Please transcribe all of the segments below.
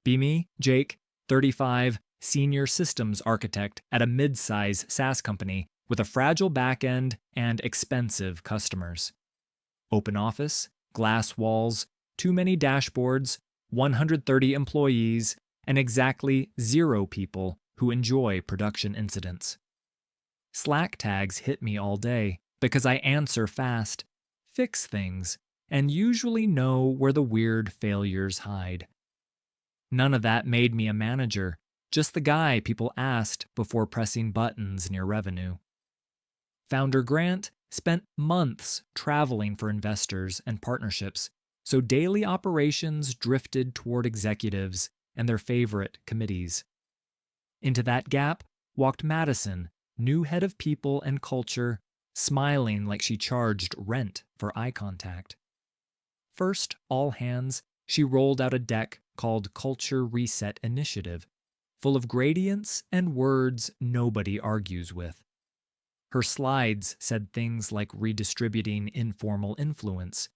Be me, Jake, 35, senior systems architect at a mid-size SaaS company with a fragile backend and expensive customers. Open office, glass walls, too many dashboards, 130 employees, and exactly 0 people who enjoy production incidents. Slack tags hit me all day because I answer fast, fix things, and usually know where the weird failures hide. None of that made me a manager, just the guy people asked before pressing buttons near revenue. Founder Grant spent months traveling for investors and partnerships, so daily operations drifted toward executives and their favorite committees. Into that gap walked Madison, new head of people and culture, smiling like she charged rent for eye contact. First, all hands, she rolled out a deck called Culture Reset Initiative, full of gradients and words nobody argues with. Her slides said things like redistributing informal influence,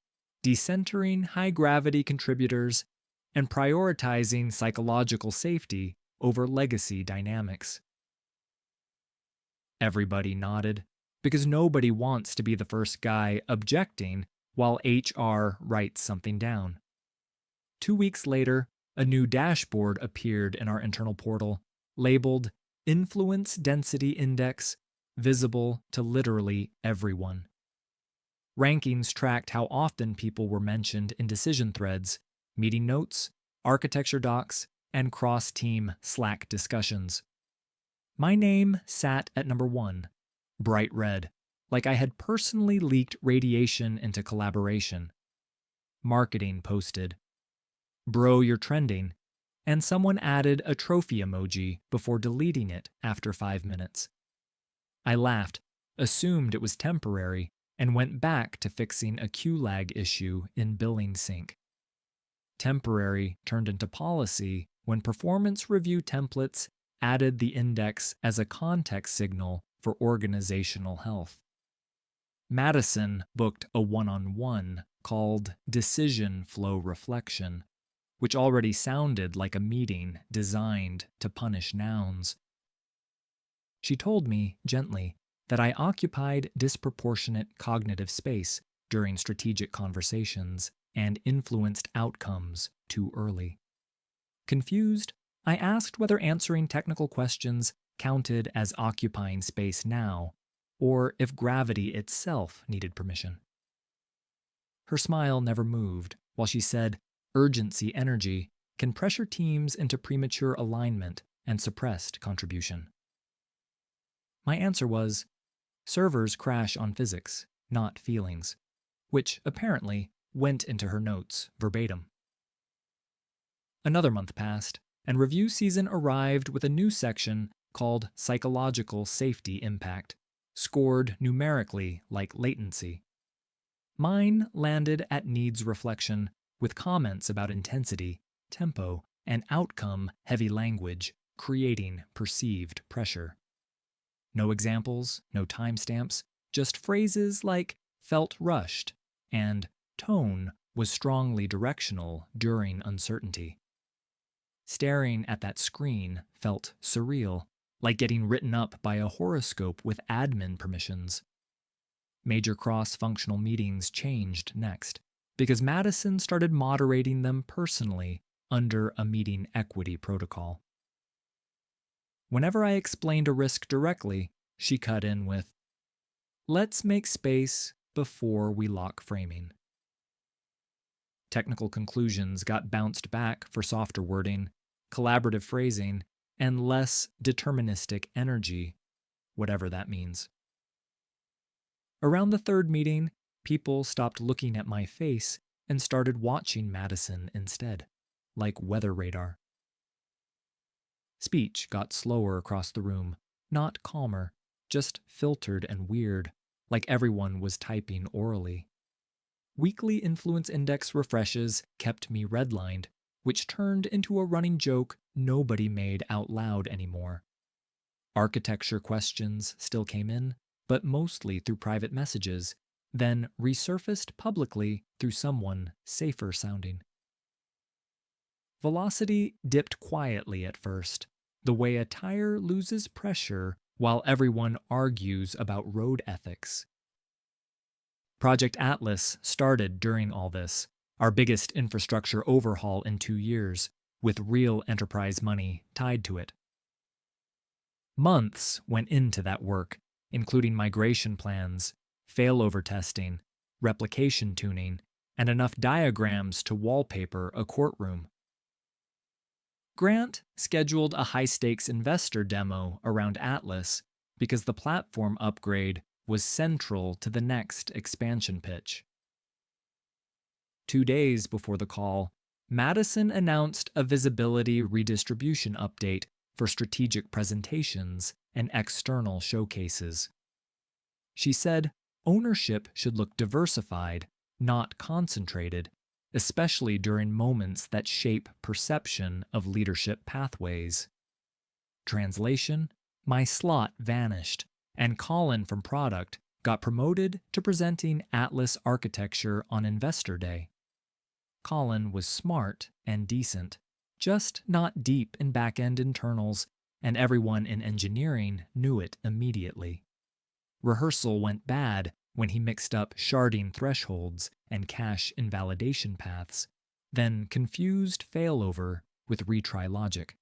decentering high-gravity contributors, and prioritizing psychological safety over legacy dynamics. Everybody nodded, because nobody wants to be the first guy objecting while HR writes something down. 2 weeks later, a new dashboard appeared in our internal portal, labeled Influence Density Index, visible to literally everyone. Rankings tracked how often people were mentioned in decision threads, meeting notes, architecture docs, and cross-team Slack discussions. My name sat at number 1, bright red, like I had personally leaked radiation into collaboration. Marketing posted, "Bro, you're trending," and someone added a trophy emoji before deleting it after 5 minutes. I laughed, assumed it was temporary, and went back to fixing a queue lag issue in billing sync. Temporary turned into policy when performance review templates added the index as a context signal for organizational health. Madison booked a one-on-one called Decision Flow Reflection, which already sounded like a meeting designed to punish nouns. She told me, gently, that I occupied disproportionate cognitive space during strategic conversations and influenced outcomes too early. Confused, I asked whether answering technical questions counted as occupying space now, or if gravity itself needed permission. Her smile never moved, while she said, urgency energy can pressure teams into premature alignment and suppressed contribution. My answer was, servers crash on physics, not feelings, which apparently went into her notes verbatim. Another month passed, and review season arrived with a new section called Psychological Safety Impact, scored numerically like latency. Mine landed at needs reflection with comments about intensity, tempo, and outcome-heavy language creating perceived pressure. No examples, no timestamps, just phrases like felt rushed and tone was strongly directional during uncertainty. Staring at that screen felt surreal, like getting written up by a horoscope with admin permissions. Major cross-functional meetings changed next, because Madison started moderating them personally under a meeting equity protocol. Whenever I explained a risk directly, she cut in with, "Let's make space before we lock framing." Technical conclusions got bounced back for softer wording, collaborative phrasing, and less deterministic energy, whatever that means. Around the third meeting, people stopped looking at my face and started watching Madison instead, like weather radar. Speech got slower across the room, not calmer, just filtered and weird, like everyone was typing orally. Weekly influence index refreshes kept me redlined, which turned into a running joke nobody made out loud anymore. Architecture questions still came in, but mostly through private messages, then resurfaced publicly through someone safer sounding. Velocity dipped quietly at first, the way a tire loses pressure while everyone argues about road ethics. Project Atlas started during all this, our biggest infrastructure overhaul in 2 years, with real enterprise money tied to it. Months went into that work, including migration plans, failover testing, replication tuning, and enough diagrams to wallpaper a courtroom. Grant scheduled a high-stakes investor demo around Atlas because the platform upgrade was central to the next expansion pitch. 2 days before the call, Madison announced a visibility redistribution update for strategic presentations and external showcases. She said ownership should look diversified, not concentrated, especially during moments that shape perception of leadership pathways. Translation: my slot vanished, and Colin from product got promoted to presenting Atlas architecture on Investor Day. Colin was smart and decent, just not deep in back-end internals, and everyone in engineering knew it immediately. Rehearsal went bad when he mixed up sharding thresholds and cache invalidation paths, then confused failover with retry logic.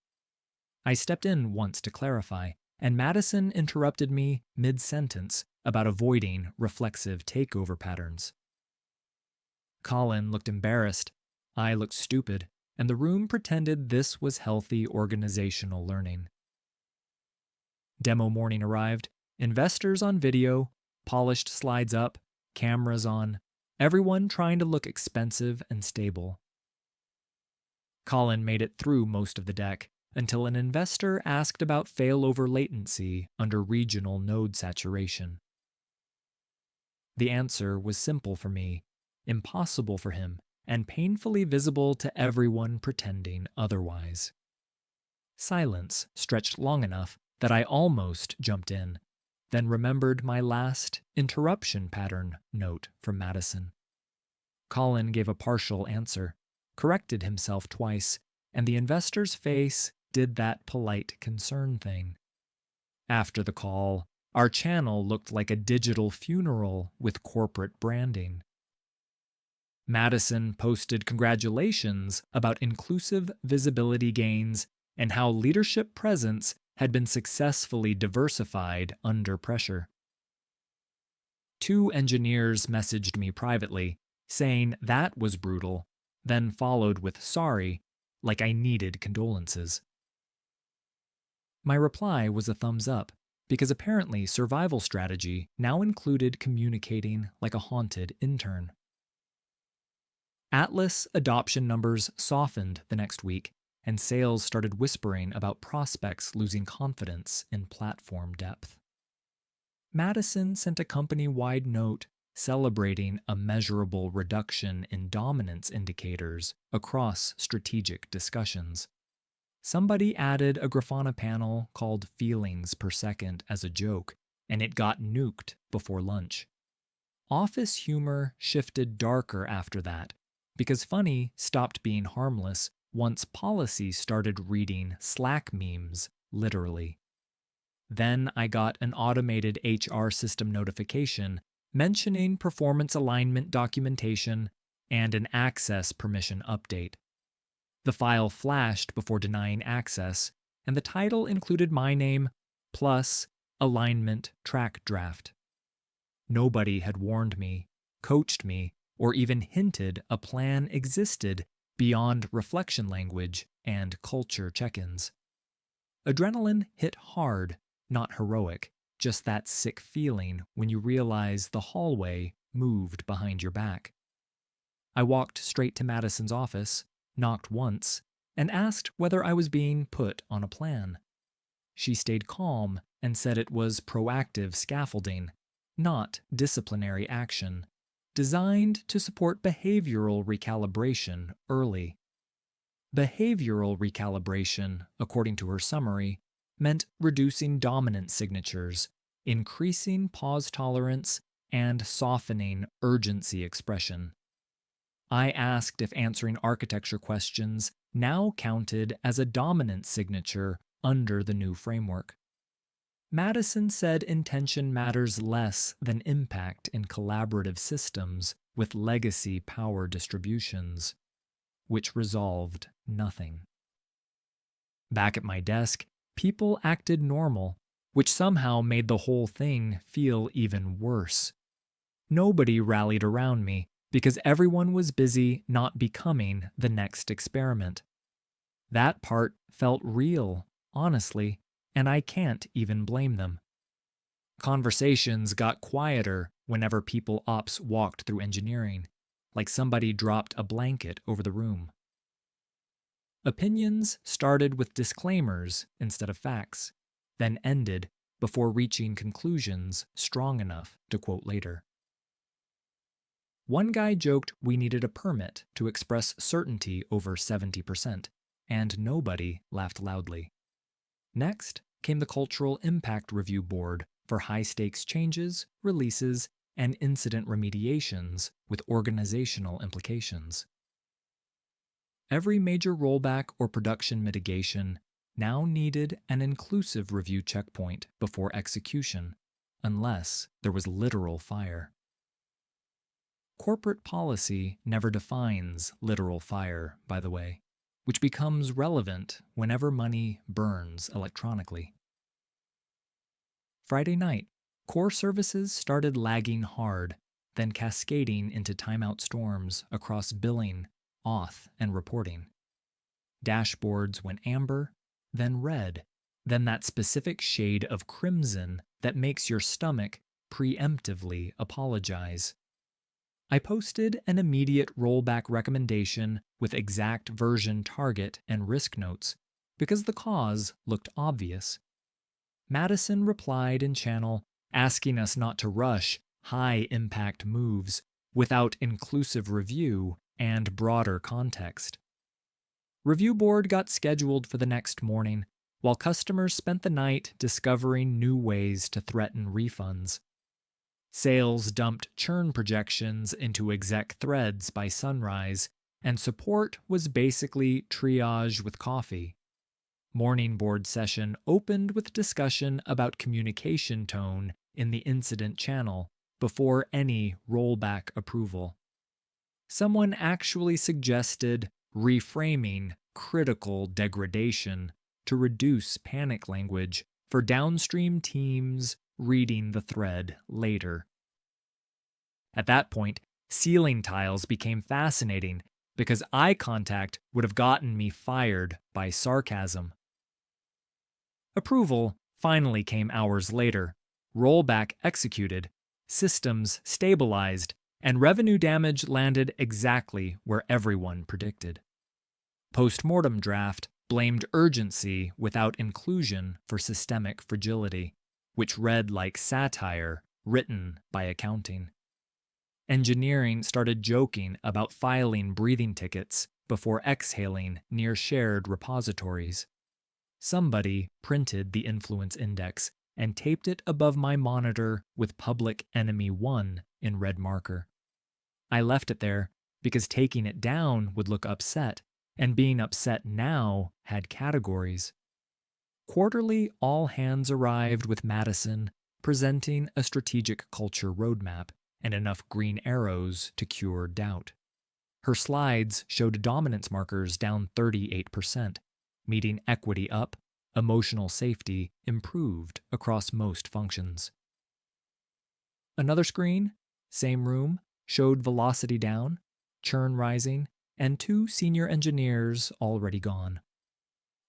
I stepped in once to clarify, and Madison interrupted me mid-sentence about avoiding reflexive takeover patterns. Colin looked embarrassed, I looked stupid, and the room pretended this was healthy organizational learning. Demo morning arrived, investors on video, polished slides up, cameras on, everyone trying to look expensive and stable. Colin made it through most of the deck until an investor asked about failover latency under regional node saturation. The answer was simple for me, impossible for him, and painfully visible to everyone pretending otherwise. Silence stretched long enough that I almost jumped in, then remembered my last interruption pattern note from Madison. Colin gave a partial answer, corrected himself twice, and the investor's face did that polite concern thing. After the call, our channel looked like a digital funeral with corporate branding. Madison posted congratulations about inclusive visibility gains and how leadership presence had been successfully diversified under pressure. 2 engineers messaged me privately, saying that was brutal, then followed with sorry, like I needed condolences. My reply was a thumbs up, because apparently survival strategy now included communicating like a haunted intern. Atlas adoption numbers softened the next week, and sales started whispering about prospects losing confidence in platform depth. Madison sent a company-wide note celebrating a measurable reduction in dominance indicators across strategic discussions. Somebody added a Grafana panel called feelings per second as a joke, and it got nuked before lunch. Office humor shifted darker after that, because funny stopped being harmless once policy started reading Slack memes literally. Then I got an automated HR system notification mentioning performance alignment documentation and an access permission update. The file flashed before denying access, and the title included my name plus alignment track draft. Nobody had warned me, coached me, or even hinted a plan existed beyond reflection language and culture check-ins. Adrenaline hit hard, not heroic, just that sick feeling when you realize the hallway moved behind your back. I walked straight to Madison's office, knocked once, and asked whether I was being put on a plan. She stayed calm and said it was proactive scaffolding, not disciplinary action, designed to support behavioral recalibration early. Behavioral recalibration, according to her summary, meant reducing dominant signatures, increasing pause tolerance, and softening urgency expression. I asked if answering architecture questions now counted as a dominant signature under the new framework. Madison said intention matters less than impact in collaborative systems with legacy power distributions, which resolved nothing. Back at my desk, people acted normal, which somehow made the whole thing feel even worse. Nobody rallied around me because everyone was busy not becoming the next experiment. That part felt real, honestly, and I can't even blame them. Conversations got quieter whenever people ops walked through engineering, like somebody dropped a blanket over the room. Opinions started with disclaimers instead of facts, then ended before reaching conclusions strong enough to quote later. One guy joked we needed a permit to express certainty over 70%, and nobody laughed loudly. Next came the Cultural Impact Review Board for high-stakes changes, releases, and incident remediations with organizational implications. Every major rollback or production mitigation now needed an inclusive review checkpoint before execution, unless there was literal fire. Corporate policy never defines literal fire, by the way, which becomes relevant whenever money burns electronically. Friday night, core services started lagging hard, then cascading into timeout storms across billing, auth, and reporting. Dashboards went amber, then red, then that specific shade of crimson that makes your stomach preemptively apologize. I posted an immediate rollback recommendation with exact version target and risk notes because the cause looked obvious. Madison replied in channel asking us not to rush high-impact moves without inclusive review and broader context. Review board got scheduled for the next morning, while customers spent the night discovering new ways to threaten refunds. Sales dumped churn projections into exec threads by sunrise, and support was basically triage with coffee. Morning board session opened with discussion about communication tone in the incident channel before any rollback approval. Someone actually suggested reframing critical degradation to reduce panic language for downstream teams reading the thread later. At that point, ceiling tiles became fascinating because eye contact would have gotten me fired by sarcasm. Approval finally came hours later, rollback executed, systems stabilized, and revenue damage landed exactly where everyone predicted. Post-mortem draft blamed urgency without inclusion for systemic fragility, which read like satire written by accounting. Engineering started joking about filing breathing tickets before exhaling near shared repositories. Somebody printed the influence index and taped it above my monitor with Public Enemy 1 in red marker. I left it there because taking it down would look upset, and being upset now had categories. Quarterly, all hands arrived with Madison presenting a strategic culture roadmap and enough green arrows to cure doubt. Her slides showed dominance markers down 38%, meeting equity up, emotional safety improved across most functions. Another screen, same room, showed velocity down, churn rising, and 2 senior engineers already gone.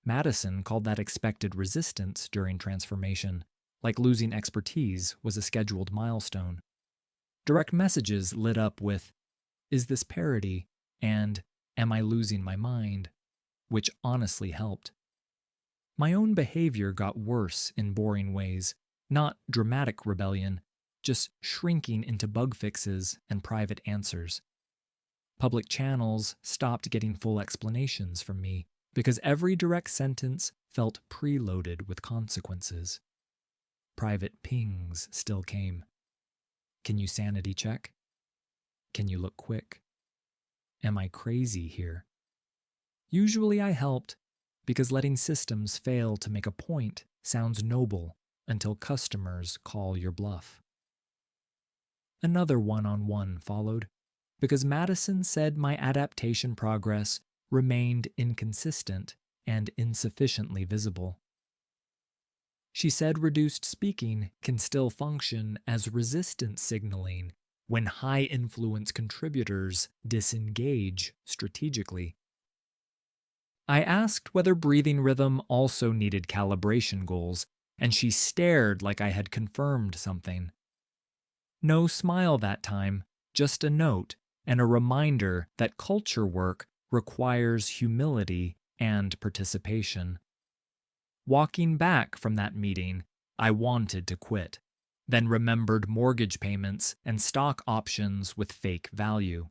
Madison called that expected resistance during transformation, like losing expertise was a scheduled milestone. Direct messages lit up with, "Is this parody?" and "Am I losing my mind?" which honestly helped. My own behavior got worse in boring ways, not dramatic rebellion, just shrinking into bug fixes and private answers. Public channels stopped getting full explanations from me because every direct sentence felt preloaded with consequences. Private pings still came. Can you sanity check? Can you look quick? am I crazy here? Usually I helped because letting systems fail to make a point sounds noble until customers call your bluff. Another one-on-one followed because Madison said my adaptation progress remained inconsistent and insufficiently visible. She said reduced speaking can still function as resistance signaling when high-influence contributors disengage strategically. I asked whether breathing rhythm also needed calibration goals, and she stared like I had confirmed something. No smile that time, just a note and a reminder that culture work requires humility and participation. Walking back from that meeting, I wanted to quit, then remembered mortgage payments and stock options with fake value.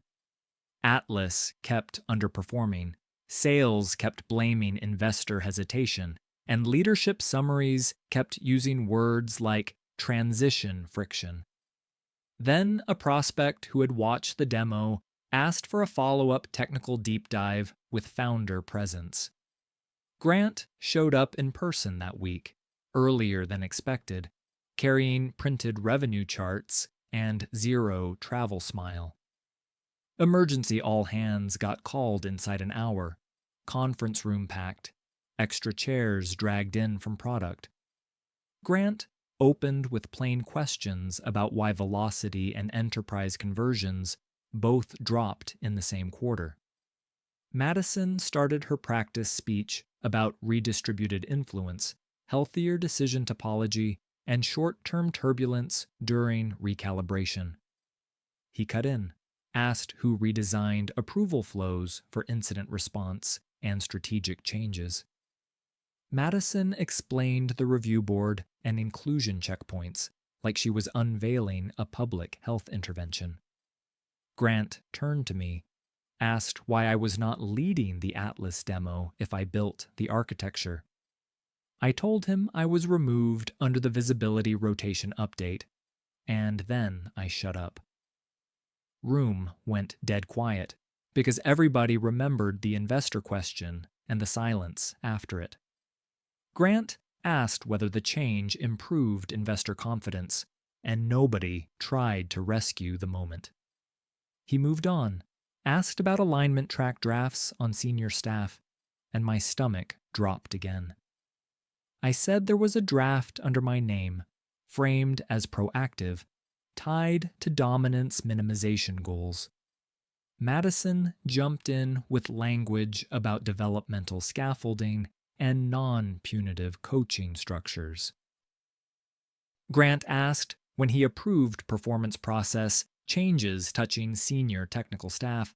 Atlas kept underperforming, sales kept blaming investor hesitation, and leadership summaries kept using words like transition friction. Then a prospect who had watched the demo asked for a follow-up technical deep dive with founder presence. Grant showed up in person that week, earlier than expected, carrying printed revenue charts and zero travel smile. Emergency all hands got called inside an hour, conference room packed, extra chairs dragged in from product. Grant opened with plain questions about why velocity and enterprise conversions both dropped in the same quarter. Madison started her practice speech about redistributed influence, healthier decision topology, and short-term turbulence during recalibration. He cut in, asked who redesigned approval flows for incident response and strategic changes. Madison explained the review board and inclusion checkpoints like she was unveiling a public health intervention. Grant turned to me, asked why I was not leading the Atlas demo if I built the architecture. I told him I was removed under the visibility rotation update, and then I shut up. Room went dead quiet because everybody remembered the investor question and the silence after it. Grant asked whether the change improved investor confidence, and nobody tried to rescue the moment. He moved on, asked about alignment track drafts on senior staff, and my stomach dropped again. I said there was a draft under my name, framed as proactive, tied to dominance minimization goals. Madison jumped in with language about developmental scaffolding and non-punitive coaching structures. Grant asked when he approved performance process changes touching senior technical staff.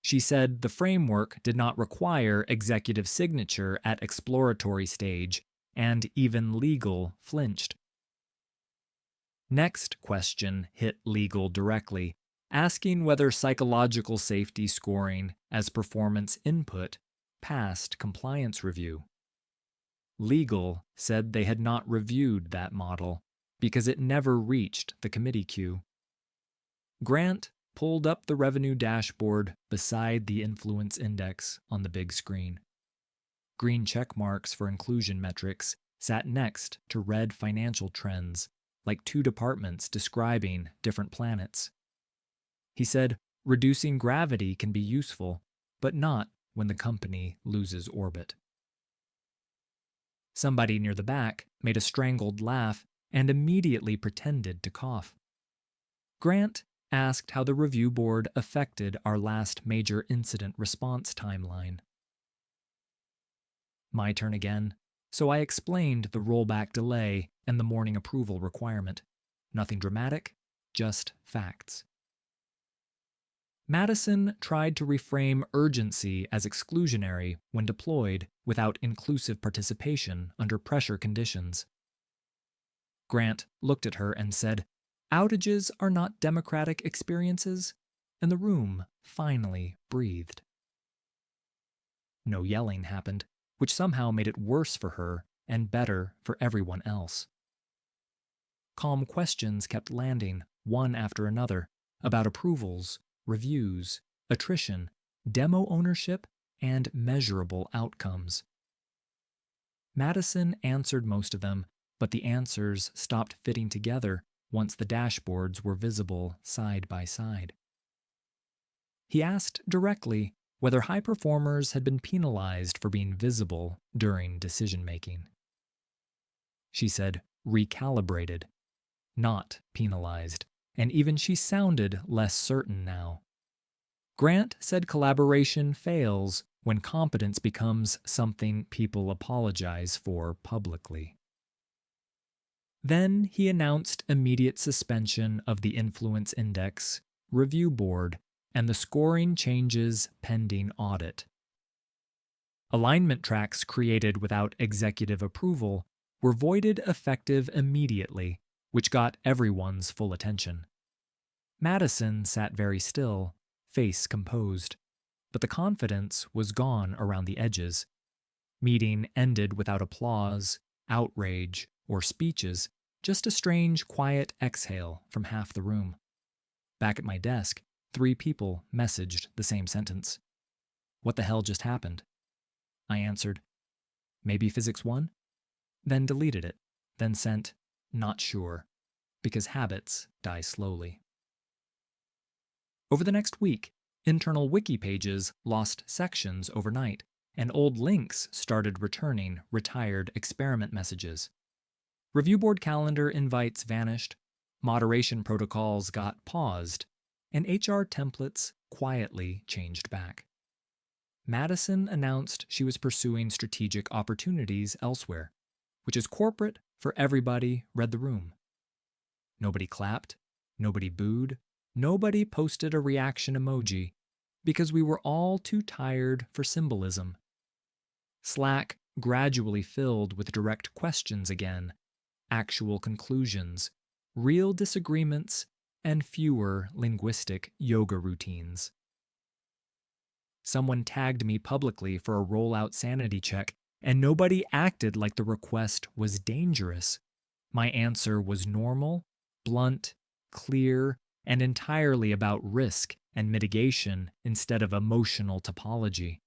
She said the framework did not require executive signature at exploratory stage, and even legal flinched. Next question hit legal directly, asking whether psychological safety scoring as performance input passed compliance review. Legal said they had not reviewed that model because it never reached the committee queue. Grant pulled up the revenue dashboard beside the influence index on the big screen. Green check marks for inclusion metrics sat next to red financial trends, like two departments describing different planets. He said, reducing gravity can be useful, but not when the company loses orbit. Somebody near the back made a strangled laugh and immediately pretended to cough. Grant asked how the review board affected our last major incident response timeline. My turn again, so I explained the rollback delay and the morning approval requirement. Nothing dramatic, just facts. Madison tried to reframe urgency as exclusionary when deployed without inclusive participation under pressure conditions. Grant looked at her and said, "Outages are not democratic experiences," and the room finally breathed. No yelling happened, which somehow made it worse for her and better for everyone else. Calm questions kept landing, one after another, about approvals, reviews, attrition, demo ownership, and measurable outcomes. Madison answered most of them, but the answers stopped fitting together once the dashboards were visible side by side. He asked directly whether high performers had been penalized for being visible during decision-making. She said recalibrated, not penalized, and even she sounded less certain now. Grant said collaboration fails when competence becomes something people apologize for publicly. Then he announced immediate suspension of the Influence Index Review Board and the scoring changes pending audit. Alignment tracks created without executive approval were voided effective immediately, which got everyone's full attention. Madison sat very still, face composed, but the confidence was gone around the edges. Meeting ended without applause, outrage, or speeches, just a strange, quiet exhale from half the room. Back at my desk, 3 people messaged the same sentence. What the hell just happened? I answered, maybe Physics 1? Then deleted it, then sent, not sure, because habits die slowly. Over the next week, internal wiki pages lost sections overnight, and old links started returning retired experiment messages. Review board calendar invites vanished, moderation protocols got paused, and HR templates quietly changed back. Madison announced she was pursuing strategic opportunities elsewhere, which is corporate for everybody read the room. Nobody clapped, nobody booed, nobody posted a reaction emoji, because we were all too tired for symbolism. Slack gradually filled with direct questions again, actual conclusions, real disagreements, and fewer linguistic yoga routines. Someone tagged me publicly for a rollout sanity check, and nobody acted like the request was dangerous. My answer was normal, blunt, clear, and entirely about risk and mitigation instead of emotional topology.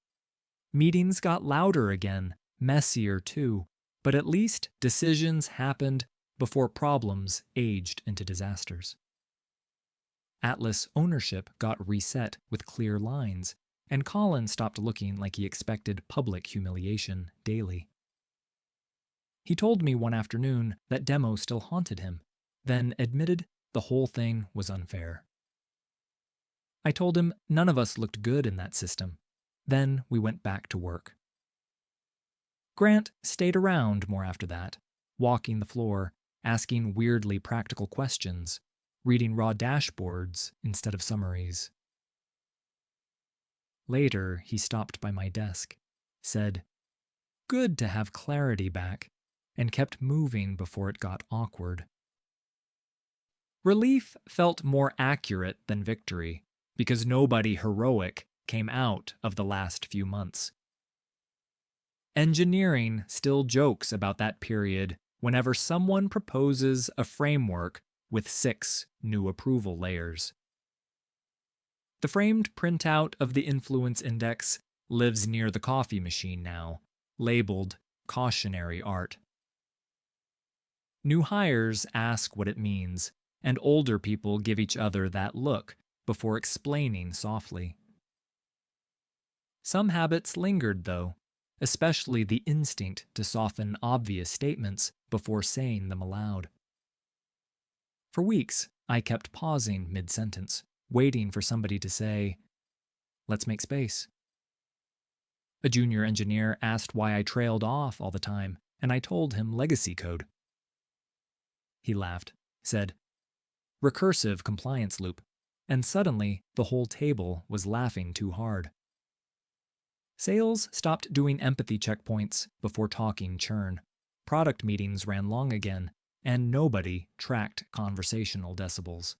Meetings got louder again, messier too, but at least decisions happened before problems aged into disasters. Atlas ownership got reset with clear lines, and Colin stopped looking like he expected public humiliation daily. He told me one afternoon that demo still haunted him, then admitted the whole thing was unfair. I told him none of us looked good in that system. Then we went back to work. Grant stayed around more after that, walking the floor, asking weirdly practical questions, reading raw dashboards instead of summaries. Later, he stopped by my desk, said, "Good to have clarity back," and kept moving before it got awkward. Relief felt more accurate than victory, because nobody heroic came out of the last few months. Engineering still jokes about that period whenever someone proposes a framework with 6 new approval layers. The framed printout of the Influence Index lives near the coffee machine now, labeled cautionary art. New hires ask what it means, and older people give each other that look before explaining softly. Some habits lingered, though, especially the instinct to soften obvious statements before saying them aloud. For weeks, I kept pausing mid-sentence, waiting for somebody to say, "Let's make space." A junior engineer asked why I trailed off all the time, and I told him legacy code. He laughed, said, "Recursive compliance loop," and suddenly the whole table was laughing too hard. Sales stopped doing empathy checkpoints before talking churn. Product meetings ran long again, and nobody tracked conversational decibels.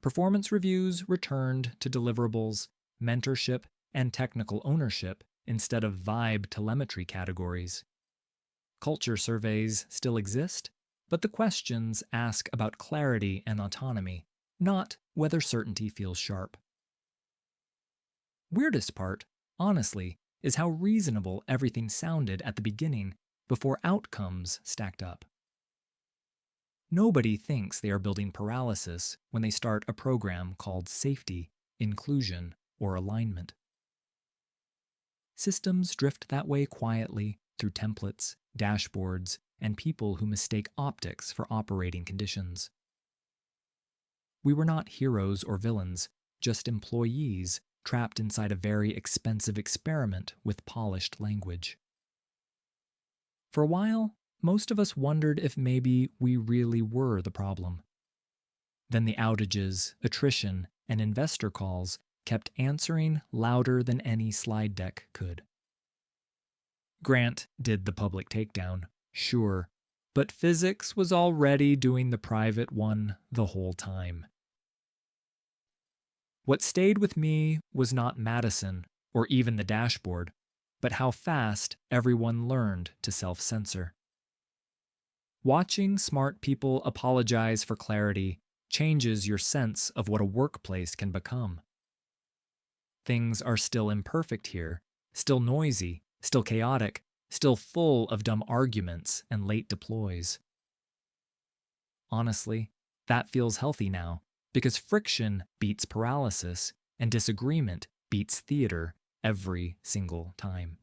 Performance reviews returned to deliverables, mentorship, and technical ownership instead of vibe telemetry categories. Culture surveys still exist, but the questions ask about clarity and autonomy, not whether certainty feels sharp. Weirdest part, honestly, is how reasonable everything sounded at the beginning before outcomes stacked up. Nobody thinks they are building paralysis when they start a program called safety, inclusion, or alignment. Systems drift that way quietly through templates, dashboards, and people who mistake optics for operating conditions. We were not heroes or villains, just employees trapped inside a very expensive experiment with polished language. For a while, most of us wondered if maybe we really were the problem. Then the outages, attrition, and investor calls kept answering louder than any slide deck could. Grant did the public takedown, sure, but physics was already doing the private one the whole time. What stayed with me was not Madison or even the dashboard, but how fast everyone learned to self-censor. Watching smart people apologize for clarity changes your sense of what a workplace can become. Things are still imperfect here, still noisy, still chaotic, still full of dumb arguments and late deploys. Honestly, that feels healthy now, because friction beats paralysis and disagreement beats theater every single time.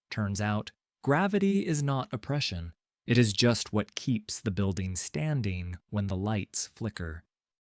Turns out, gravity is not oppression. It is just what keeps the building standing when the lights flicker.